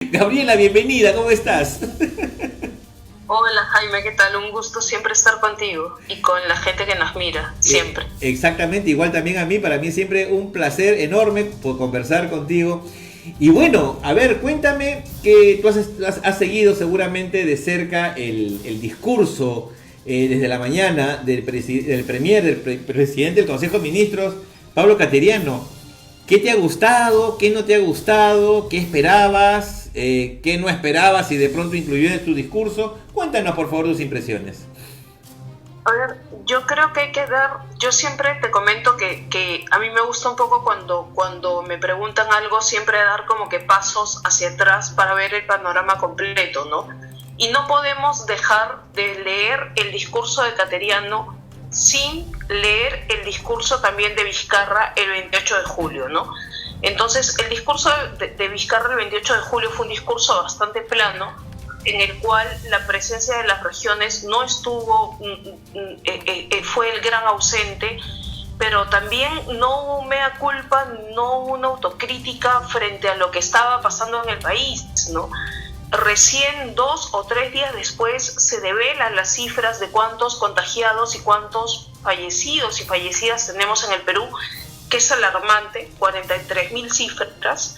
Gabriela, bienvenida, ¿cómo estás? Hola Jaime, ¿qué tal? Un gusto siempre estar contigo y con la gente que nos mira, siempre. Exactamente, igual también a mí, para mí siempre un placer enorme por conversar contigo. Y bueno, a ver, cuéntame que tú has seguido seguramente de cerca el discurso desde la mañana del premier, presidente del Consejo de Ministros, Pablo Cateriano. ¿Qué te ha gustado? ¿Qué no te ha gustado? ¿Qué esperabas? ¿Qué no esperabas y de pronto incluyó en tu discurso? Cuéntanos por favor tus impresiones. A ver, yo creo que hay que dar, yo siempre te comento que a mí me gusta un poco cuando me preguntan algo, siempre dar como que pasos hacia atrás para ver el panorama completo, ¿no? Y no podemos dejar de leer el discurso de Cateriano sin leer el discurso también de Vizcarra el 28 de julio, ¿no? Entonces, el discurso de Vizcarra el 28 de julio fue un discurso bastante plano, en el cual la presencia de las regiones no estuvo, fue el gran ausente, pero también no hubo mea culpa, no hubo una autocrítica frente a lo que estaba pasando en el país, ¿no? Recién 2 o 3 días después se develan las cifras de cuántos contagiados y cuántos fallecidos y fallecidas tenemos en el Perú, que es alarmante, 43.000 cifras.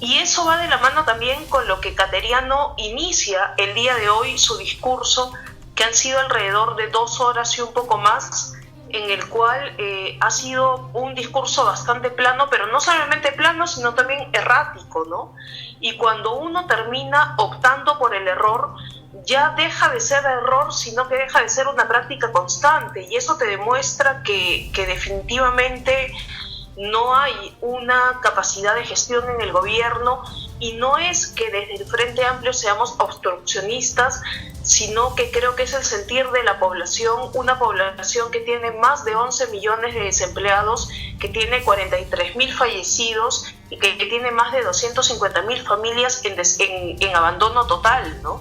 Y eso va de la mano también con lo que Cateriano inicia el día de hoy su discurso, que han sido alrededor de 2 horas y un poco más, en el cual ha sido un discurso bastante plano, pero no solamente plano, sino también errático, ¿no? Y cuando uno termina optando por el error, ya deja de ser error, sino que deja de ser una práctica constante, y eso te demuestra que definitivamente no hay una capacidad de gestión en el gobierno, y no es que desde el Frente Amplio seamos obstruccionistas, sino que creo que es el sentir de la población, una población que tiene más de 11 millones de desempleados, que tiene 43.000 fallecidos y que tiene más de 250.000 familias en abandono total, ¿no?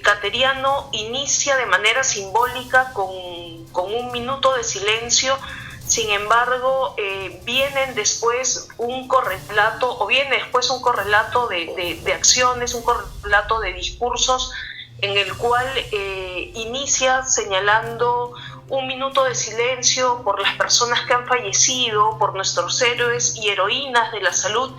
Cateriano inicia de manera simbólica con un minuto de silencio. Sin embargo, viene después un correlato de acciones, un correlato de discursos, en el cual inicia señalando un minuto de silencio por las personas que han fallecido, por nuestros héroes y heroínas de la salud.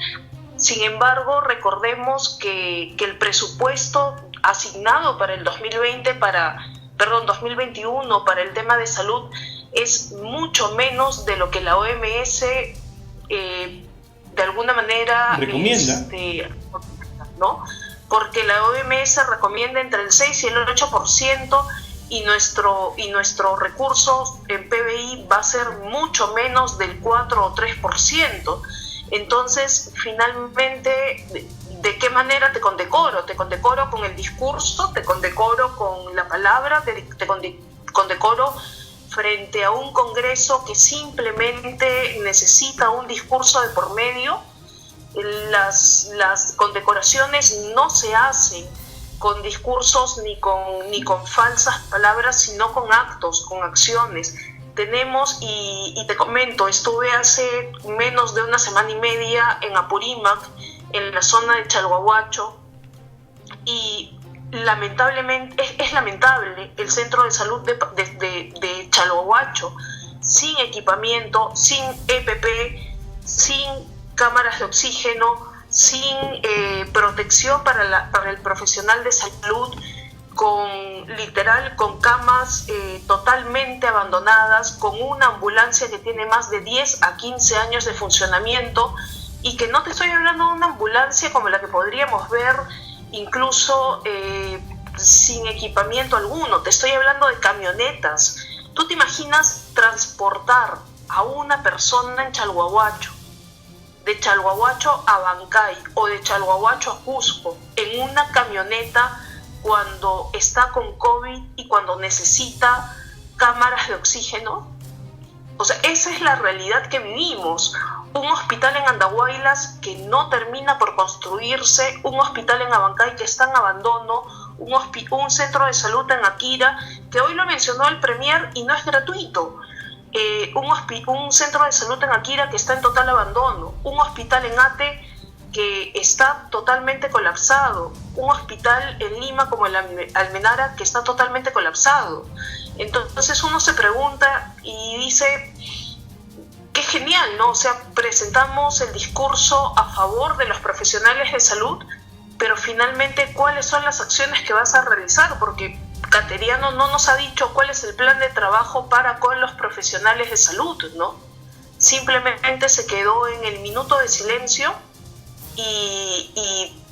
Sin embargo, recordemos que el presupuesto asignado para el 2021 para el tema de salud es mucho menos de lo que la OMS de alguna manera recomienda, ¿no? Porque la OMS recomienda entre el 6 y el 8%, y nuestro recurso en PBI va a ser mucho menos del 4 o 3%. Entonces, finalmente, ¿de qué manera te condecoro? Te condecoro con el discurso, te condecoro con la palabra, te condecoro frente a un Congreso que simplemente necesita un discurso de por medio. Las condecoraciones no se hacen con discursos ni con falsas palabras, sino con actos, con acciones. Tenemos, y te comento, estuve hace menos de una semana y media en Apurímac, en la zona de Chalhuahuacho, y lamentablemente es lamentable el centro de salud de Chalhuahuacho, sin equipamiento, sin EPP, sin cámaras de oxígeno, sin protección para el profesional de salud, con camas totalmente abandonadas, con una ambulancia que tiene más de 10 a 15 años de funcionamiento, y que no te estoy hablando de una ambulancia como la que podríamos ver incluso sin equipamiento alguno, te estoy hablando de camionetas. ¿Tú te imaginas transportar a una persona en Chalhuahuacho, de Chalhuahuacho a Bancay o de Chalhuahuacho a Cusco, en una camioneta cuando está con COVID y cuando necesita cámaras de oxígeno? O sea, esa es la realidad que vivimos. Un hospital en Andahuaylas que no termina por construirse, un hospital en Abancay que está en abandono, un centro de salud en Akira, que hoy lo mencionó el Premier y no es gratuito. Un centro de salud en Akira que está en total abandono, un hospital en Ate que está totalmente colapsado, un hospital en Lima como el Almenara que está totalmente colapsado. Entonces uno se pregunta y dice, qué genial, ¿no? O sea, presentamos el discurso a favor de los profesionales de salud, pero finalmente, ¿cuáles son las acciones que vas a realizar? Porque Cateriano no nos ha dicho cuál es el plan de trabajo para con los profesionales de salud, ¿no? Simplemente se quedó en el minuto de silencio y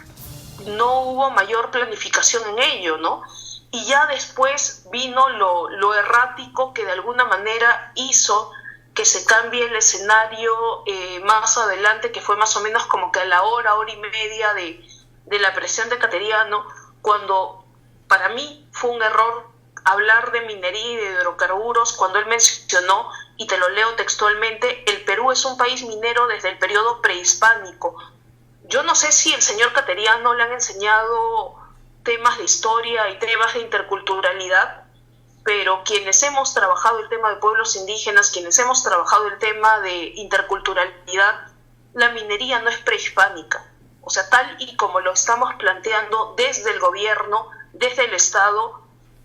no hubo mayor planificación en ello, ¿no? Y ya después vino lo errático que de alguna manera hizo que se cambie el escenario más adelante, que fue más o menos como que a la hora y media de la presión de Cateriano, cuando para mí fue un error hablar de minería y de hidrocarburos, cuando él mencionó, y te lo leo textualmente, el Perú es un país minero desde el periodo prehispánico. Yo no sé si el señor Cateriano le han enseñado temas de historia y temas de interculturalidad, pero quienes hemos trabajado el tema de pueblos indígenas, quienes hemos trabajado el tema de interculturalidad, la minería no es prehispánica. O sea, tal y como lo estamos planteando desde el gobierno, desde el Estado,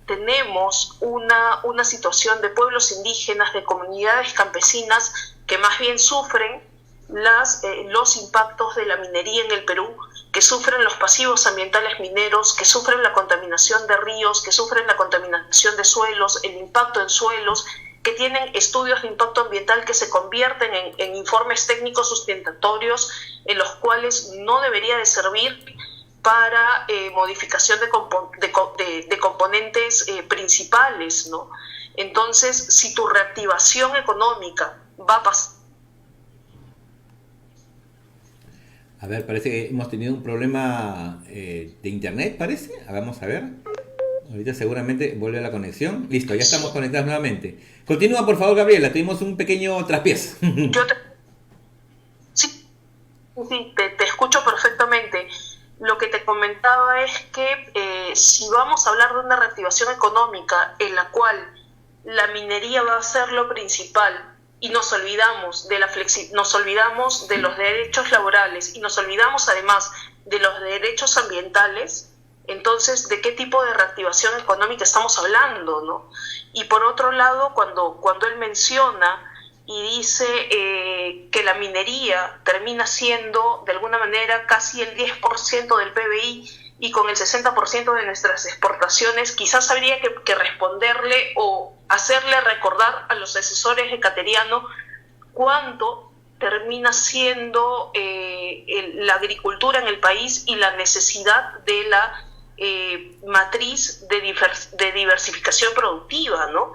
tenemos una situación de pueblos indígenas, de comunidades campesinas que más bien sufren los impactos de la minería en el Perú, que sufren los pasivos ambientales mineros, que sufren la contaminación de ríos, que sufren la contaminación de suelos, el impacto en suelos, que tienen estudios de impacto ambiental que se convierten en informes técnicos sustentatorios, en los cuales no debería de servir para modificación de componentes principales, ¿no? Entonces, si tu reactivación económica va a pasar... A ver, parece que hemos tenido un problema de internet, parece. Vamos a ver. Ahorita seguramente vuelve la conexión. Listo, ya estamos conectados nuevamente. Continúa, por favor, Gabriela. Tuvimos un pequeño traspiés. Sí, te escucho perfectamente. Lo que te comentaba es que si vamos a hablar de una reactivación económica en la cual la minería va a ser lo principal, y nos olvidamos nos olvidamos de los derechos laborales y nos olvidamos además de los derechos ambientales, entonces ¿de qué tipo de reactivación económica estamos hablando, no? Y por otro lado, cuando él menciona y dice que la minería termina siendo de alguna manera casi el 10% del PBI y con el 60% de nuestras exportaciones, quizás habría que responderle o hacerle recordar a los asesores de Cateriano cuánto termina siendo la agricultura en el país y la necesidad de la matriz de diversificación productiva, ¿no?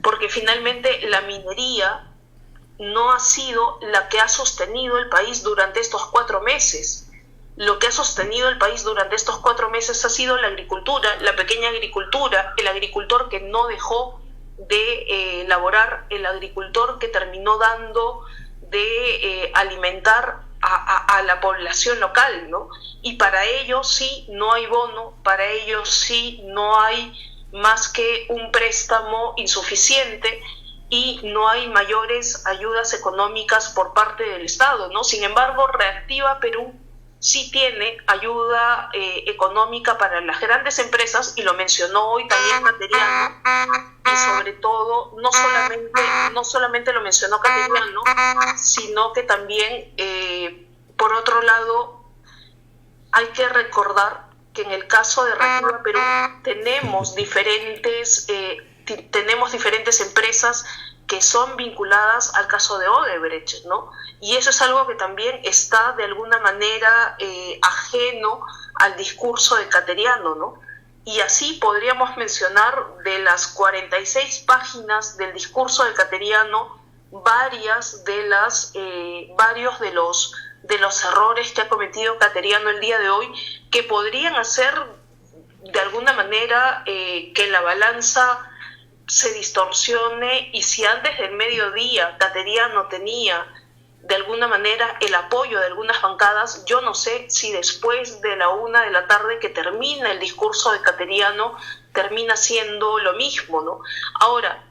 Porque finalmente la minería no ha sido la que ha sostenido el país durante estos 4 meses. Lo que ha sostenido el país durante estos 4 meses ha sido la agricultura, la pequeña agricultura, el agricultor que no dejó de elaborar, el agricultor que terminó dando de alimentar a la población local, ¿no? Y para ello sí no hay bono, para ello sí no hay más que un préstamo insuficiente y no hay mayores ayudas económicas por parte del Estado, ¿no? Sin embargo, Reactiva Perú sí tiene ayuda económica para las grandes empresas, y lo mencionó hoy también Cateriano, y sobre todo, no solamente lo mencionó Cateriano, sino que también, por otro lado, hay que recordar que en el caso de Reactiva Perú tenemos diferentes empresas que son vinculadas al caso de Odebrecht, ¿no? Y eso es algo que también está de alguna manera ajeno al discurso de Cateriano, ¿no? Y así podríamos mencionar de las 46 páginas del discurso de Cateriano, varios de los errores que ha cometido Cateriano el día de hoy, que podrían hacer de alguna manera que la balanza se distorsione, y si antes del mediodía Cateriano tenía de alguna manera el apoyo de algunas bancadas, yo no sé si después de la 1 de la tarde que termina el discurso de Cateriano termina siendo lo mismo, ¿no? Ahora,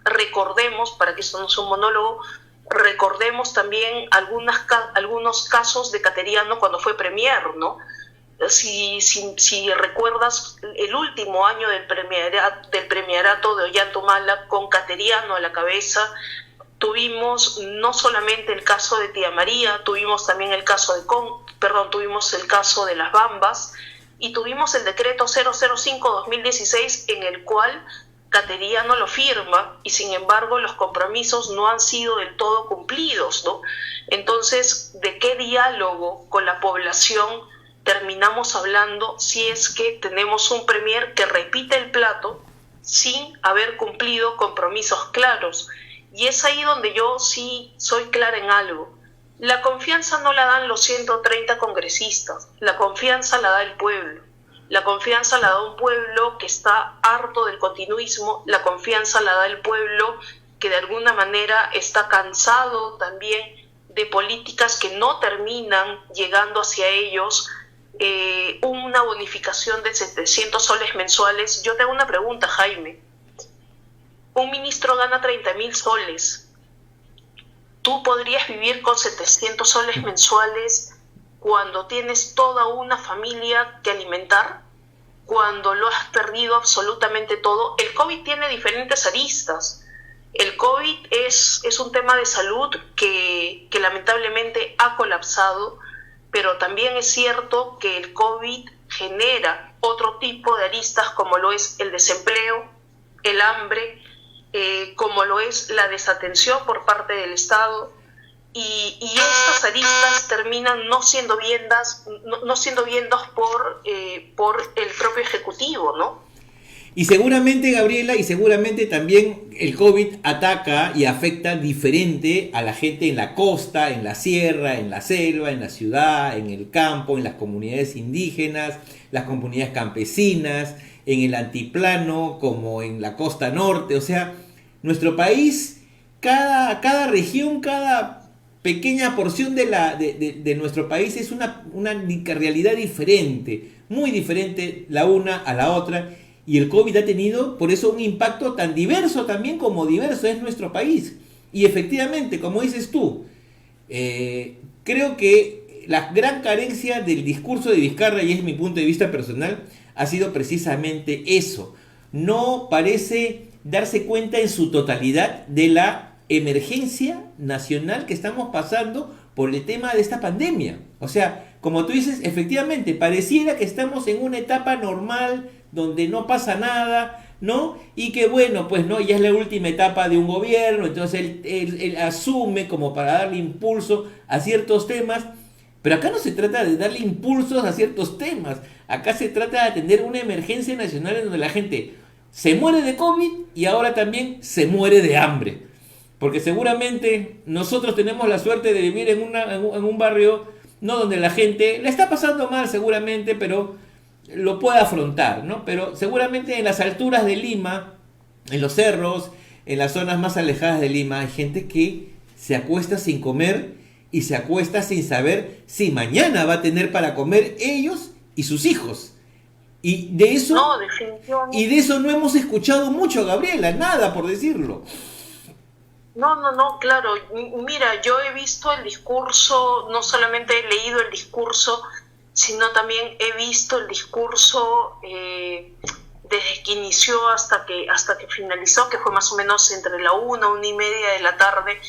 recordemos, para que esto no sea un monólogo, Recordemos también algunos casos de Cateriano cuando fue premier, ¿no? Si recuerdas el último año del premierato de Ollanta-Humala con Cateriano a la cabeza, tuvimos no solamente el caso de Tía María, tuvimos también el caso tuvimos el caso de Las Bambas y tuvimos el decreto 005-2016 en el cual Cateriano lo firma y sin embargo los compromisos no han sido del todo cumplidos, ¿no? Entonces, ¿de qué diálogo con la población terminamos hablando si es que tenemos un premier que repite el plato sin haber cumplido compromisos claros? Y es ahí donde yo sí soy clara en algo. La confianza no la dan los 130 congresistas, la confianza la da el pueblo. La confianza la da un pueblo que está harto del continuismo, la confianza la da el pueblo que de alguna manera está cansado también de políticas que no terminan llegando hacia ellos. Una bonificación de 700 soles mensuales. Yo te hago una pregunta, Jaime. Un ministro gana 30.000 soles. ¿Tú podrías vivir con 700 soles mensuales cuando tienes toda una familia que alimentar? Cuando lo has perdido absolutamente todo. El COVID tiene diferentes aristas. El COVID es un tema de salud que lamentablemente ha colapsado, pero también es cierto que el COVID genera otro tipo de aristas como lo es el desempleo, el hambre, como lo es la desatención por parte del Estado, y estas aristas terminan no siendo viendas por el propio Ejecutivo, ¿no? Y seguramente, Gabriela, y seguramente también el COVID ataca y afecta diferente a la gente en la costa, en la sierra, en la selva, en la ciudad, en el campo, en las comunidades indígenas, las comunidades campesinas, en el altiplano, como en la costa norte. O sea, nuestro país, cada región, cada pequeña porción de nuestro país es una realidad diferente, muy diferente la una a la otra. Y el COVID ha tenido, por eso, un impacto tan diverso también como diverso es nuestro país. Y efectivamente, como dices tú, creo que la gran carencia del discurso de Vizcarra, y es mi punto de vista personal, ha sido precisamente eso. No parece darse cuenta en su totalidad de la emergencia nacional que estamos pasando por el tema de esta pandemia. O sea, como tú dices, efectivamente, pareciera que estamos en una etapa normal, donde no pasa nada, ¿no? Y que bueno, pues no, ya es la última etapa de un gobierno, entonces él asume como para darle impulso a ciertos temas, pero acá no se trata de darle impulsos a ciertos temas, acá se trata de atender una emergencia nacional en donde la gente se muere de COVID y ahora también se muere de hambre, porque seguramente nosotros tenemos la suerte de vivir en un barrio, no donde la gente la está pasando mal seguramente, pero lo puede afrontar, ¿no? Pero seguramente en las alturas de Lima, en los cerros, en las zonas más alejadas de Lima, hay gente que se acuesta sin comer y se acuesta sin saber si mañana va a tener para comer ellos y sus hijos. Y de eso, no hemos escuchado mucho, Gabriela, nada por decirlo. No, claro. Mira, yo he visto el discurso, no solamente he leído el discurso, sino también he visto el discurso desde que inició hasta que finalizó, que fue más o menos entre la 1:30 de la tarde,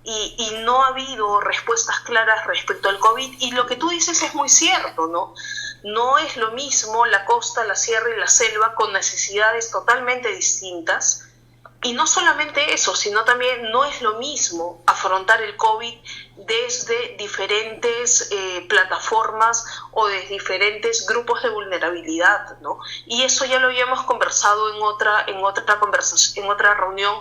y no ha habido respuestas claras respecto al COVID. Y lo que tú dices es muy cierto, ¿no? No es lo mismo la costa, la sierra y la selva con necesidades totalmente distintas. Y no solamente eso, sino también no es lo mismo afrontar el COVID desde diferentes plataformas o de diferentes grupos de vulnerabilidad, ¿no? Y eso ya lo habíamos conversado en otra reunión.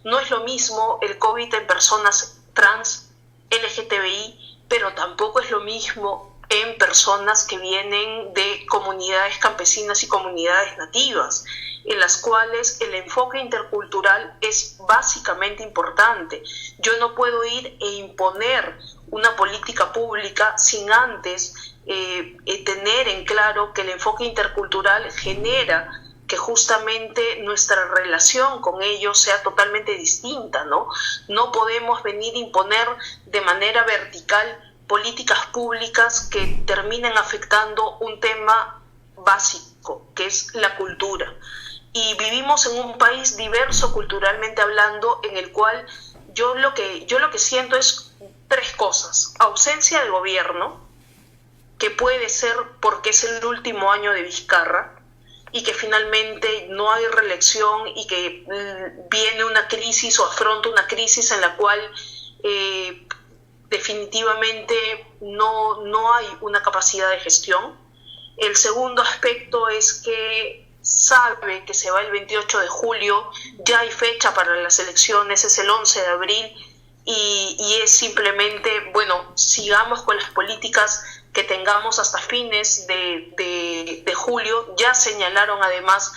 No es lo mismo el COVID en personas trans, LGTBI, pero tampoco es lo mismo en personas que vienen de comunidades campesinas y comunidades nativas, en las cuales el enfoque intercultural es básicamente importante. Yo no puedo ir e imponer una política pública sin antes tener en claro que el enfoque intercultural genera que justamente nuestra relación con ellos sea totalmente distinta, ¿no? No podemos venir a imponer de manera vertical políticas públicas que terminen afectando un tema básico, que es la cultura. Y vivimos en un país diverso culturalmente hablando, en el cual yo lo que siento es tres cosas: ausencia del gobierno, que puede ser porque es el último año de Vizcarra y que finalmente no hay reelección y que viene una crisis o afronta una crisis en la cual definitivamente no hay una capacidad de gestión. El segundo aspecto es que sabe que se va el 28 de julio, ya hay fecha para las elecciones, es el 11 de abril, y es simplemente, bueno, sigamos con las políticas que tengamos hasta fines de julio. Ya señalaron además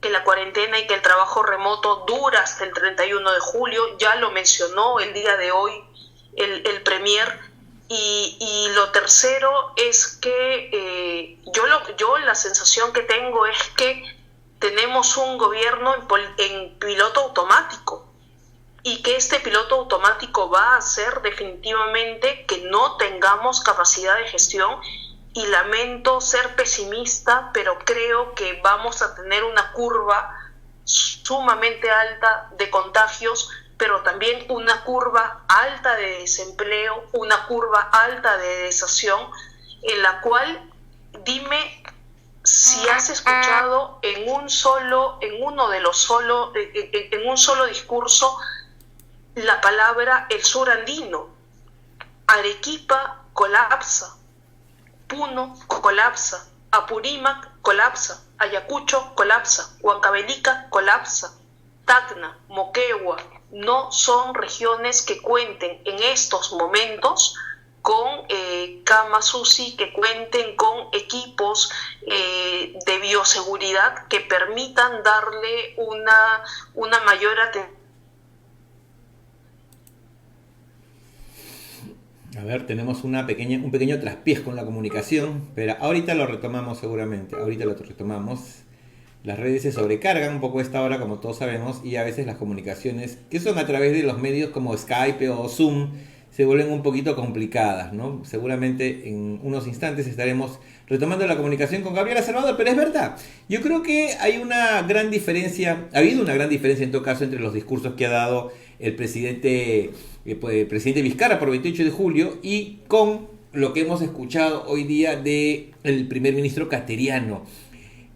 que la cuarentena y que el trabajo remoto dura hasta el 31 de julio, ya lo mencionó el día de hoy el Premier. Y lo tercero es que yo la sensación que tengo es que tenemos un gobierno en piloto automático, y que este piloto automático va a hacer definitivamente que no tengamos capacidad de gestión. Y lamento ser pesimista, pero creo que vamos a tener una curva sumamente alta de contagios, pero también una curva alta de desempleo, una curva alta de deserción, en la cual, dime si has escuchado en un solo discurso la palabra el sur andino. Arequipa colapsa, Puno colapsa, Apurímac colapsa, Ayacucho colapsa, Huancavelica colapsa, Tacna, Moquegua, no son regiones que cuenten en estos momentos con camas UCI, que cuenten con equipos de bioseguridad que permitan darle una mayor atención. A ver, tenemos un pequeño traspiés con la comunicación, pero ahorita lo retomamos seguramente, Las redes se sobrecargan un poco a esta hora, como todos sabemos, y a veces las comunicaciones, que son a través de los medios como Skype o Zoom, se vuelven un poquito complicadas, ¿no? Seguramente en unos instantes estaremos retomando la comunicación con Gabriela Salvador, pero es verdad, yo creo que ha habido una gran diferencia en todo caso entre los discursos que ha dado el presidente Vizcarra por 28 de julio y con lo que hemos escuchado hoy día del primer ministro Cateriano.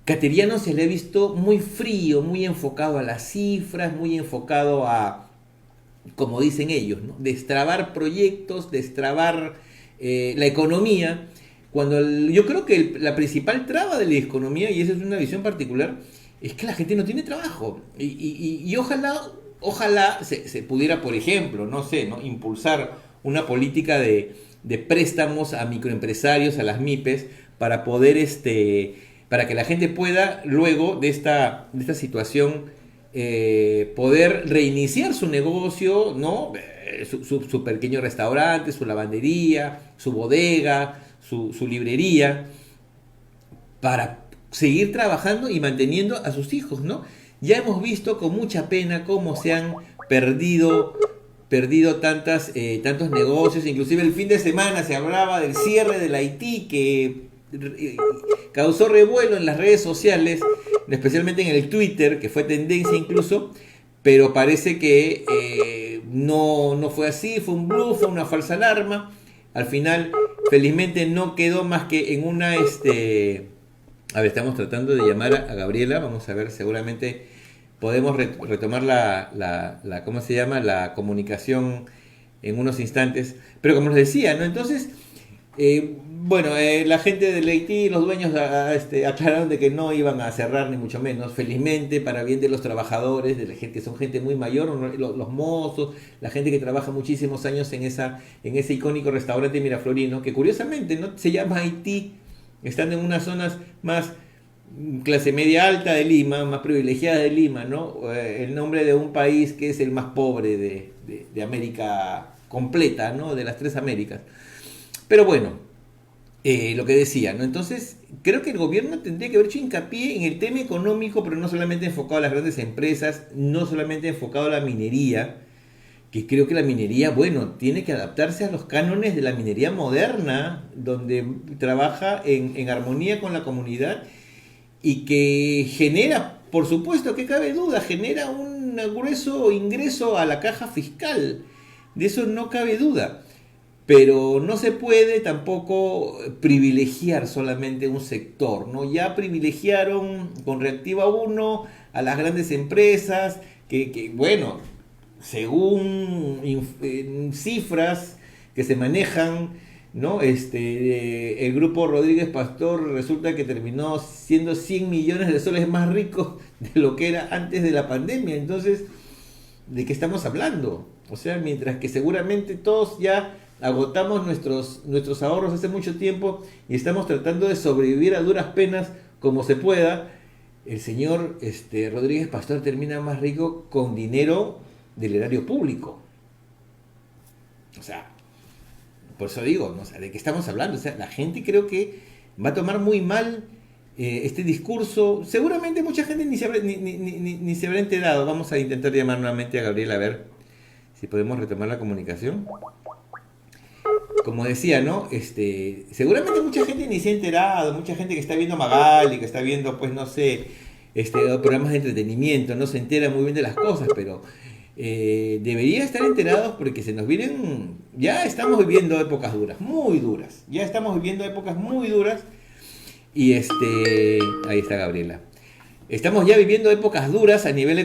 Cateriano se le ha visto muy frío, muy enfocado a las cifras, muy enfocado a, como dicen ellos, ¿no?, destrabar proyectos, destrabar la economía, cuando yo creo que la principal traba de la economía, y esa es una visión particular, es que la gente no tiene trabajo. Y ojalá se pudiera, por ejemplo, no sé, ¿no?, impulsar una política de préstamos a microempresarios, a las MIPES, para poder para que la gente pueda, luego de esta situación, poder reiniciar su negocio, ¿no? Su pequeño restaurante, su lavandería, su bodega, su librería, para seguir trabajando y manteniendo a sus hijos, ¿no? Ya hemos visto con mucha pena cómo se han perdido tantos negocios. Inclusive el fin de semana se hablaba del cierre del Haití, que causó revuelo en las redes sociales, especialmente en el Twitter, que fue tendencia incluso, pero parece que no fue así, fue un bluff, fue una falsa alarma. Al final, felizmente no quedó más que en una... A ver, estamos tratando de llamar a Gabriela, vamos a ver, seguramente podemos retomar la ¿cómo se llama?, la comunicación en unos instantes. Pero como les decía, ¿no? Entonces... la gente del Haití, los dueños aclararon de que no iban a cerrar, ni mucho menos, felizmente, para bien de los trabajadores, de la gente que son gente muy mayor, los mozos, la gente que trabaja muchísimos años en ese icónico restaurante miraflorino, que curiosamente no se llama Haití, están en unas zonas más clase media alta de Lima, más privilegiadas de Lima, ¿no? El nombre de un país que es el más pobre de América completa, ¿no?, de las tres Américas. Pero bueno, lo que decía, ¿no? Entonces, creo que el gobierno tendría que haber hecho hincapié en el tema económico, pero no solamente enfocado a las grandes empresas, no solamente enfocado a la minería, que creo que la minería, bueno, tiene que adaptarse a los cánones de la minería moderna, donde trabaja en armonía con la comunidad y que genera, por supuesto que cabe duda, genera un grueso ingreso a la caja fiscal. De eso no cabe duda. Pero no se puede tampoco privilegiar solamente un sector, ¿no? Ya privilegiaron con Reactiva uno a las grandes empresas, bueno, según cifras que se manejan, ¿no? El grupo Rodríguez Pastor resulta que terminó siendo 100 millones de soles más rico de lo que era antes de la pandemia. Entonces, ¿de qué estamos hablando? O sea, mientras que seguramente todos ya agotamos nuestros ahorros hace mucho tiempo y estamos tratando de sobrevivir a duras penas como se pueda, el señor Rodríguez Pastor termina más rico con dinero del erario público. O sea, por eso digo, ¿no? O sea, ¿de qué estamos hablando? O sea, la gente creo que va a tomar muy mal este discurso. Seguramente mucha gente ni se habrá enterado. Vamos a intentar llamar nuevamente a Gabriel a ver si podemos retomar la comunicación. Como decía, ¿no? Seguramente mucha gente ni se ha enterado, mucha gente que está viendo Magali, que está viendo, pues, no sé, programas de entretenimiento, no se entera muy bien de las cosas, pero debería estar enterados porque se nos vienen, ya estamos viviendo épocas duras, muy duras, ya estamos viviendo épocas muy duras y ahí está Gabriela. Estamos ya viviendo épocas duras a nivel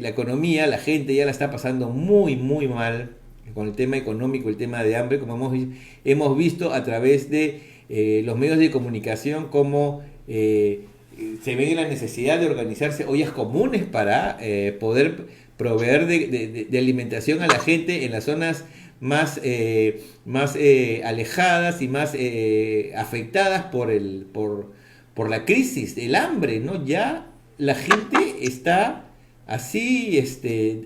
la economía, la gente ya la está pasando muy, muy mal con el tema económico, el tema de hambre, como hemos visto a través de los medios de comunicación, como se ve la necesidad de organizarse ollas comunes para poder proveer de alimentación a la gente en las zonas más alejadas y más afectadas por la crisis, el hambre, ¿no? Ya la gente está así,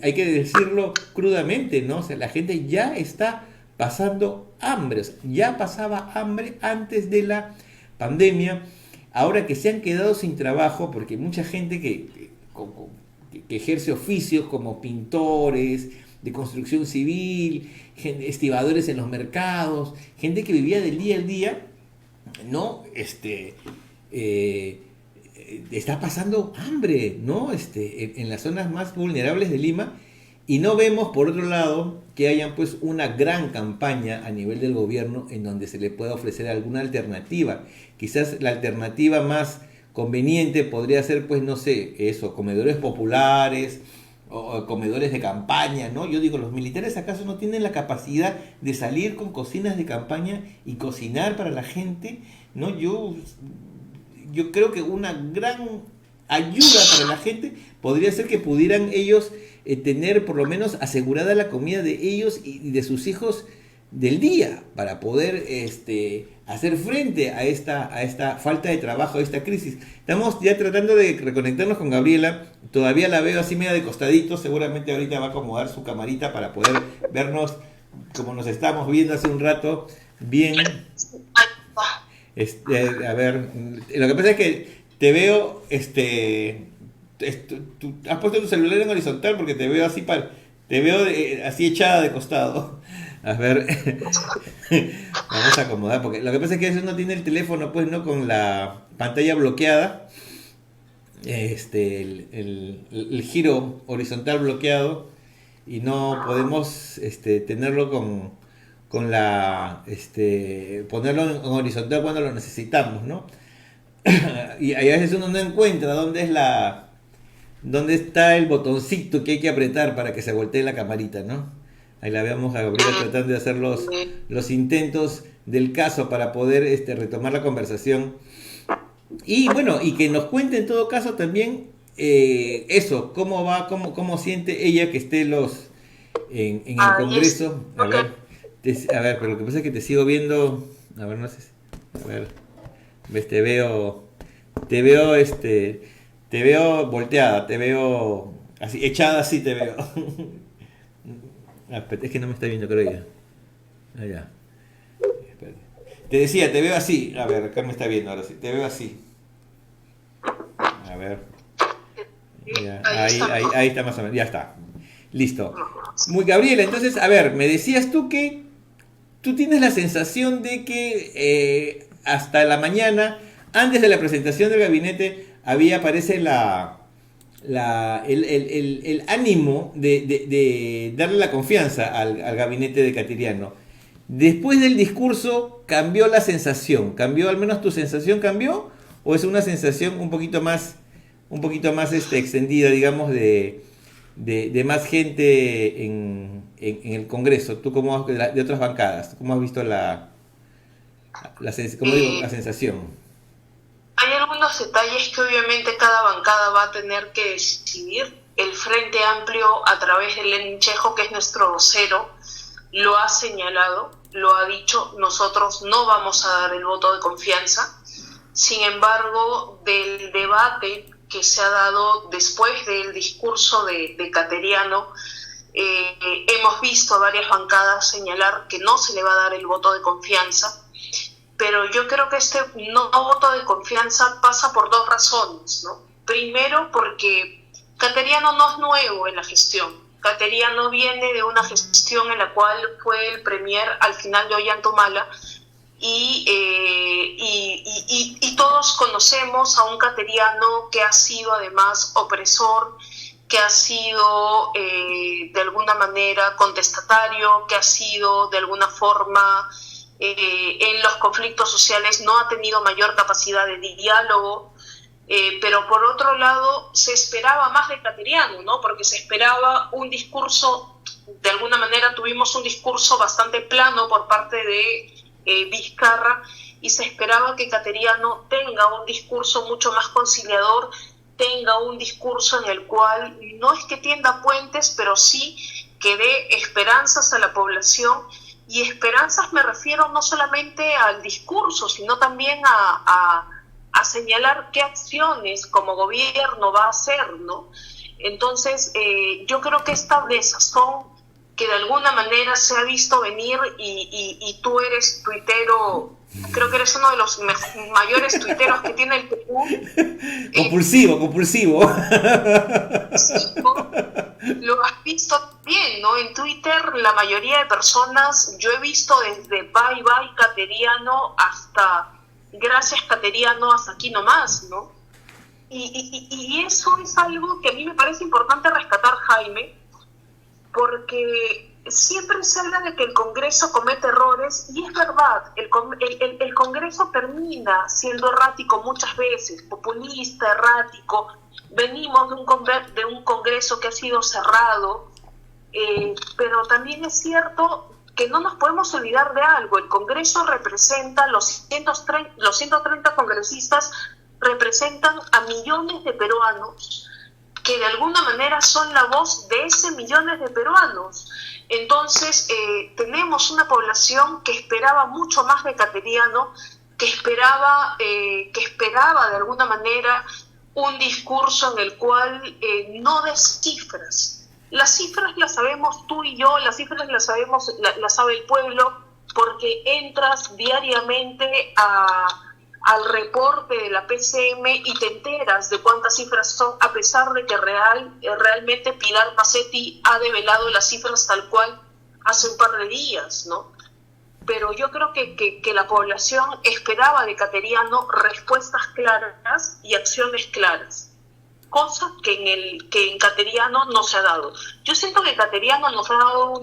hay que decirlo crudamente, ¿no? O sea, la gente ya está pasando hambre, o sea, ya pasaba hambre antes de la pandemia, ahora que se han quedado sin trabajo, porque mucha gente que ejerce oficios como pintores, de construcción civil, estibadores en los mercados, gente que vivía del día al día, ¿no? Está pasando hambre, ¿no? En las zonas más vulnerables de Lima, y no vemos, por otro lado, que hayan pues una gran campaña a nivel del gobierno en donde se le pueda ofrecer alguna alternativa. Quizás la alternativa más conveniente podría ser, pues, no sé, eso, comedores populares o comedores de campaña, ¿no? Yo digo, ¿los militares acaso no tienen la capacidad de salir con cocinas de campaña y cocinar para la gente? ¿No? Yo creo que una gran ayuda para la gente podría ser que pudieran ellos tener por lo menos asegurada la comida de ellos y de sus hijos del día para poder hacer frente a esta falta de trabajo, a esta crisis. Estamos ya tratando de reconectarnos con Gabriela, todavía la veo así media de costadito, seguramente ahorita va a acomodar su camarita para poder vernos como nos estábamos viendo hace un rato, bien. A ver, lo que pasa es que te veo, tú has puesto tu celular en horizontal porque te veo así así echada de costado. A ver, vamos a acomodar porque lo que pasa es que a veces uno tiene el teléfono, pues, no con la pantalla bloqueada, el giro horizontal bloqueado y no podemos tenerlo con ponerlo en horizontal cuando lo necesitamos, ¿no? Y a veces uno no encuentra dónde está el botoncito que hay que apretar para que se voltee la camarita, ¿no? Ahí la vemos a Gabriela tratando de hacer los intentos del caso para poder retomar la conversación. Y bueno, y que nos cuente en todo caso también eso, cómo va, cómo siente ella que esté en el Congreso. A ver, pero lo que pasa es que te sigo viendo. A ver, no sé. A ver. ¿Ves? Te veo volteada, te veo así, echada así te veo. Es que no me está viendo, creo ya. Allá. Te decía, te veo así. A ver, acá me está viendo ahora sí. Te veo así. A ver. Ya, ahí está más o menos. Ya está. Listo. Muy Gabriela, entonces, a ver, me decías tú que tú tienes la sensación de que hasta la mañana, antes de la presentación del gabinete, parece el ánimo de darle la confianza al gabinete de Cateriano. Después del discurso, ¿cambió la sensación? ¿Cambió, al menos tu sensación cambió? ¿O es una sensación un poquito más extendida, digamos, de más gente en el Congreso? ¿Tú cómo de otras bancadas? ¿Cómo has visto la sensación? Hay algunos detalles que obviamente cada bancada va a tener que decidir. El Frente Amplio, a través de Lenin Chejo, que es nuestro vocero, lo ha señalado, lo ha dicho: nosotros no vamos a dar el voto de confianza. Sin embargo, del debate que se ha dado después del discurso de Cateriano, hemos visto a varias bancadas señalar que no se le va a dar el voto de confianza. Pero yo creo que este no voto de confianza pasa por dos razones, ¿no? Primero, porque Cateriano no es nuevo en la gestión. Cateriano viene de una gestión en la cual fue el premier al final de Ollantaytamala, y todos conocemos a un Cateriano que ha sido además opresor, que ha sido de alguna manera contestatario, que ha sido de alguna forma en los conflictos sociales no ha tenido mayor capacidad de diálogo, pero por otro lado se esperaba más de Cateriano, ¿no? Porque se esperaba un discurso, de alguna manera tuvimos un discurso bastante plano por parte de Vizcarra, y se esperaba que Cateriano tenga un discurso mucho más conciliador, tenga un discurso en el cual no es que tienda puentes, pero sí que dé esperanzas a la población. Y esperanzas me refiero no solamente al discurso, sino también a señalar qué acciones como gobierno va a hacer, ¿no? Entonces, yo creo que esta desazón que de alguna manera se ha visto venir, y tú eres tuitero, creo que eres uno de los mayores tuiteros que tiene el Perú. Compulsivo. Sí, lo has visto bien, ¿no? En Twitter la mayoría de personas, yo he visto desde bye bye Cateriano hasta gracias Cateriano, hasta aquí nomás, ¿no? Y eso es algo que a mí me parece importante rescatar, Jaime, porque siempre se habla de que el Congreso comete errores, y es verdad, el Congreso termina siendo errático muchas veces, populista, errático. Venimos de un Congreso que ha sido cerrado, pero también es cierto que no nos podemos olvidar de algo. El Congreso representa, los 130 congresistas representan a millones de peruanos, que de alguna manera son la voz de ese millones de peruanos. Entonces, tenemos una población que esperaba mucho más de Cateriano, que esperaba de alguna manera un discurso en el cual no des cifras. Las cifras las sabemos tú y yo, las cifras las sabemos, las sabe el pueblo, porque entras diariamente al reporte de la PCM y te enteras de cuántas cifras son, a pesar de que realmente Pilar Macetti ha develado las cifras tal cual hace un par de días, ¿no? Pero yo creo que la población esperaba de Cateriano respuestas claras y acciones claras, cosa que en Cateriano no se ha dado. Yo siento que Cateriano nos ha dado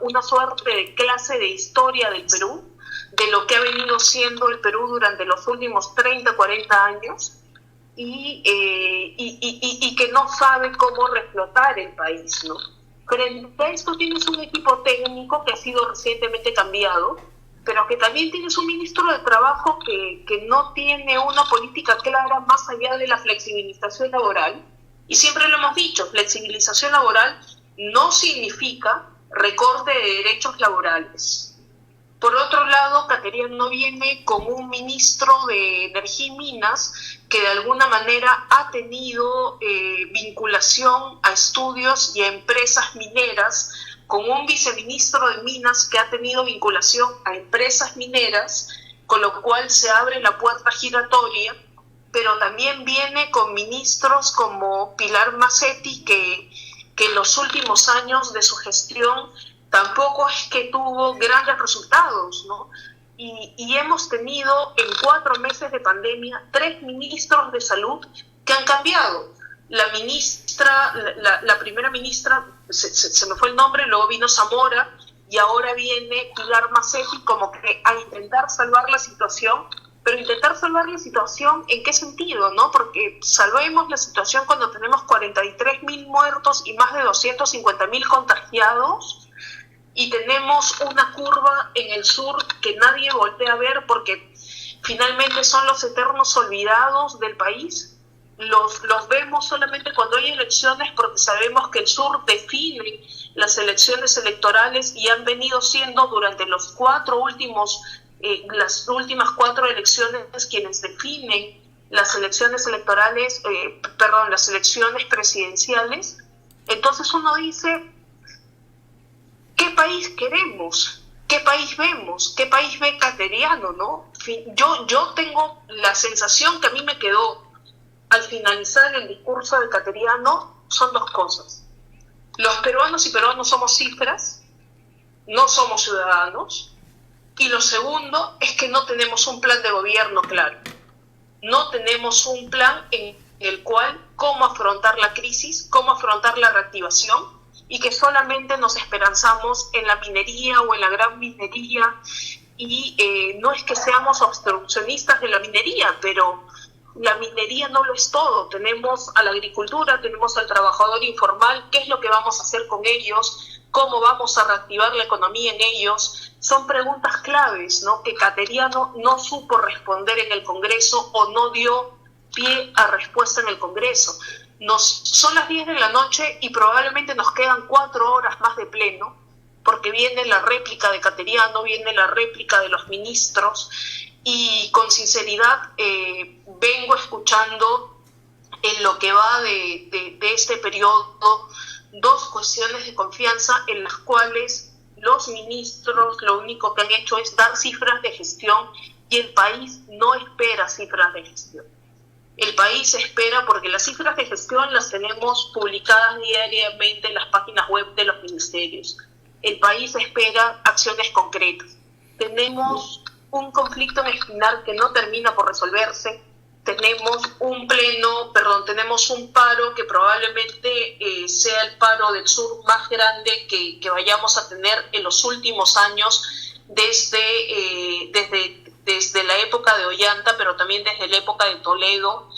una suerte de clase de historia del Perú, de lo que ha venido siendo el Perú durante los últimos 30, 40 años, y que no sabe cómo reflotar el país, ¿no? Frente a esto tienes un equipo técnico que ha sido recientemente cambiado, pero que también tienes un ministro de Trabajo que no tiene una política clara más allá de la flexibilización laboral. Y siempre lo hemos dicho, flexibilización laboral no significa recorte de derechos laborales. Por otro lado, Cateriano viene con un ministro de Energía y Minas que de alguna manera ha tenido vinculación a estudios y a empresas mineras con un viceministro de Minas que ha tenido vinculación a empresas mineras, con lo cual se abre la puerta giratoria, pero también viene con ministros como Pilar Macetti, que en los últimos años de su gestión tampoco es que tuvo grandes resultados, ¿no? Y hemos tenido en 4 meses de pandemia 3 ministros de salud que han cambiado. La ministra, la primera ministra, se me fue el nombre, luego vino Zamora y ahora viene Pilar Macetti como que a intentar salvar la situación. Pero intentar salvar la situación, ¿en qué sentido, no? Porque salvemos la situación cuando tenemos 43.000 muertos y más de 250.000 contagiados, y tenemos una curva en el sur que nadie voltea a ver porque finalmente son los eternos olvidados del país. Los vemos solamente cuando hay elecciones, porque sabemos que el sur define las elecciones electorales y han venido siendo durante las últimas 4 elecciones quienes definen las elecciones electorales, las elecciones presidenciales. Entonces uno dice, ¿qué país queremos? ¿Qué país vemos? ¿Qué país ve Cateriano, no? Yo tengo la sensación que a mí me quedó al finalizar el discurso de Cateriano, son 2 cosas. Los peruanos y peruanos somos cifras, no somos ciudadanos. Y lo segundo es que no tenemos un plan de gobierno claro. No tenemos un plan en el cual cómo afrontar la crisis, cómo afrontar la reactivación, y que solamente nos esperanzamos en la minería o en la gran minería. Y no es que seamos obstruccionistas de la minería, pero la minería no lo es todo. Tenemos a la agricultura, tenemos al trabajador informal. ¿Qué es lo que vamos a hacer con ellos? ¿Cómo vamos a reactivar la economía en ellos? Son preguntas claves, ¿no? Que Cateriano no supo responder en el Congreso o no dio pie a respuesta en el Congreso. Son las 10 de la noche y probablemente nos quedan 4 horas más de pleno, porque viene la réplica de Cateriano, viene la réplica de los ministros, y con sinceridad vengo escuchando en lo que va de este periodo 2 cuestiones de confianza en las cuales los ministros lo único que han hecho es dar cifras de gestión, y el país no espera cifras de gestión. El país espera, porque las cifras de gestión las tenemos publicadas diariamente en las páginas web de los ministerios. El país espera acciones concretas. Tenemos un conflicto en Espinar que no termina por resolverse. Tenemos tenemos un paro que probablemente sea el paro del sur más grande que vayamos a tener en los últimos años, desde la época de Ollanta, pero también desde la época de Toledo,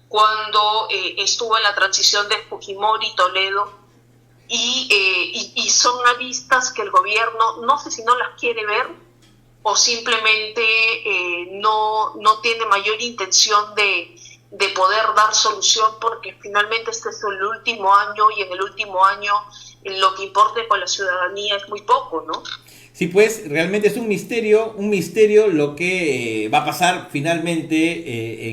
cuando estuvo en la transición de Fujimori-Toledo, y son aristas que el gobierno, no sé si no las quiere ver, o simplemente no tiene mayor intención de poder dar solución, porque finalmente este es el último año, y en el último año lo que importa con la ciudadanía es muy poco, ¿no? Sí, pues realmente es un misterio lo que va a pasar finalmente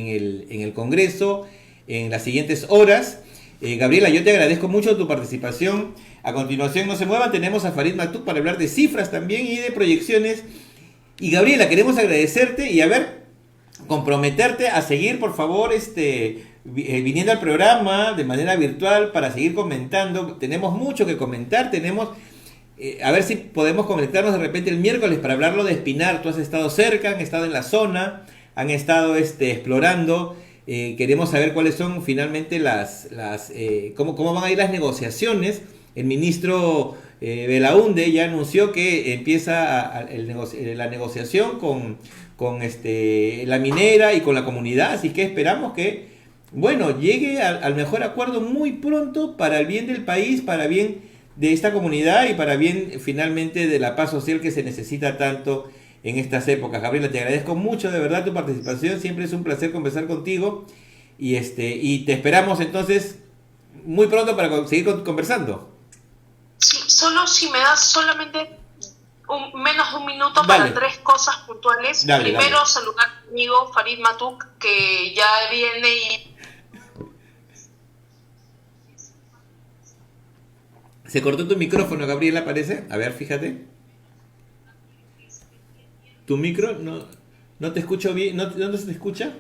en el Congreso en las siguientes horas. Gabriela, yo te agradezco mucho tu participación. A continuación, no se muevan, tenemos a Farid Matuk para hablar de cifras también y de proyecciones. Y Gabriela, queremos agradecerte y comprometerte a seguir, por favor, viniendo al programa de manera virtual para seguir comentando. Tenemos mucho que comentar, a ver si podemos conectarnos de repente el miércoles para hablarlo de Espinar. Tú has estado cerca, han estado en la zona, han estado explorando. Queremos saber cuáles son finalmente cómo van a ir las negociaciones. El ministro Belaunde ya anunció que empieza la negociación con la minera y con la comunidad, así que esperamos que llegue al mejor acuerdo muy pronto, para el bien del país, para bien de esta comunidad y para bien finalmente de la paz social que se necesita tanto en estas épocas. Gabriela, te agradezco mucho de verdad tu participación, siempre es un placer conversar contigo, y te esperamos entonces muy pronto para seguir conversando. Sí, solo si me das solamente menos de un minuto para 3 cosas puntuales. Primero, saludar a mi amigo Farid Matuk, que ya viene y Se cortó tu micrófono, Gabriela, parece. A ver, fíjate. Tu micro no te escucho bien. ¿No se te escucha?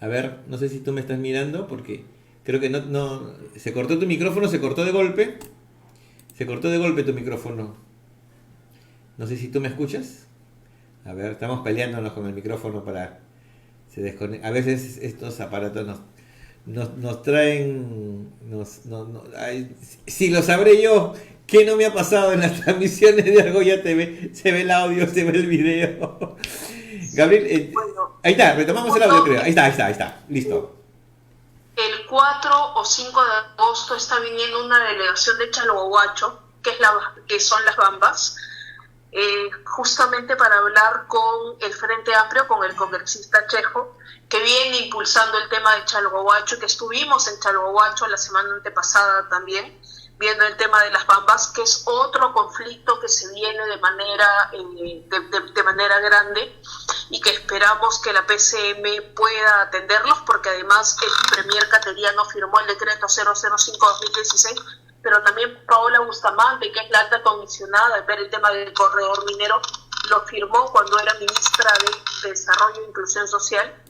A ver, no sé si tú me estás mirando porque creo que no. Se cortó tu micrófono, se cortó de golpe. Se cortó de golpe tu micrófono. No sé si tú me escuchas. A ver, estamos peleándonos con el micrófono para... A veces estos aparatos nos traen... Ay, si lo sabré yo, ¿qué no me ha pasado en las transmisiones de Argolla TV? Se ve el audio, se ve el video. Gabriel, Bueno, ahí está, retomamos el audio, creo. Ahí está, listo. el 4 o 5 de agosto está viniendo una delegación de Chalhuahuacho, que son las Bambas, justamente para hablar con el Frente Amplio, con el congresista Chejo, que viene impulsando el tema de Chalhuahuacho, que estuvimos en Chalhuahuacho la semana antepasada también, viendo el tema de las Bambas, que es otro conflicto que se viene de manera grande y que esperamos que la PCM pueda atenderlos, porque además el premier cateriano firmó el decreto 005-2016, pero también Paola Bustamante, que es la alta comisionada de ver el tema del corredor minero, lo firmó cuando era ministra de Desarrollo e Inclusión Social.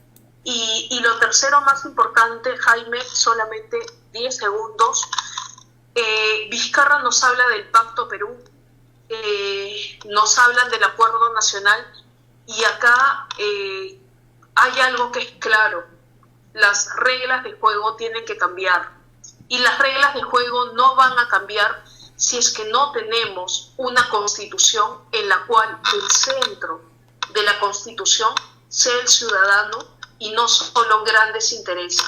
Y lo tercero más importante, Jaime, solamente 10 segundos, Vizcarra nos habla del Pacto Perú, nos hablan del Acuerdo Nacional, y acá hay algo que es claro: las reglas de juego tienen que cambiar, y las reglas de juego no van a cambiar si es que no tenemos una constitución en la cual el centro de la constitución sea el ciudadano y no solo grandes intereses.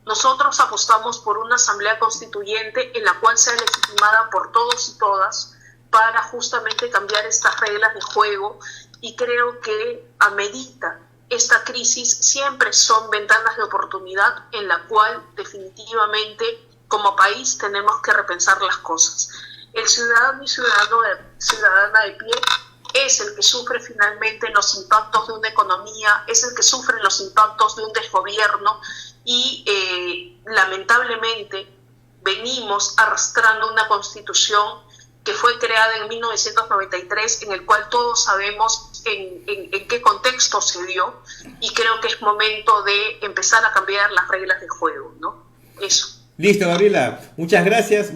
Nosotros apostamos por una asamblea constituyente en la cual sea legitimada por todos y todas para justamente cambiar estas reglas de juego, y creo que amerita esta crisis. Siempre son ventanas de oportunidad en la cual definitivamente como país tenemos que repensar las cosas. El ciudadano y ciudadana de pie es el que sufre finalmente los impactos de una economía, es el que sufre los impactos de un desgobierno, y lamentablemente venimos arrastrando una constitución que fue creada en 1993, en el cual todos sabemos en qué contexto se dio, y creo que es momento de empezar a cambiar las reglas de juego, ¿no? Eso. Listo, Gabriela, muchas gracias,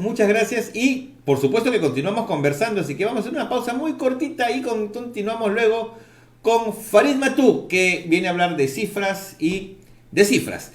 y por supuesto que continuamos conversando, así que vamos a hacer una pausa muy cortita y continuamos luego con Farid Matou, que viene a hablar de cifras y de cifras.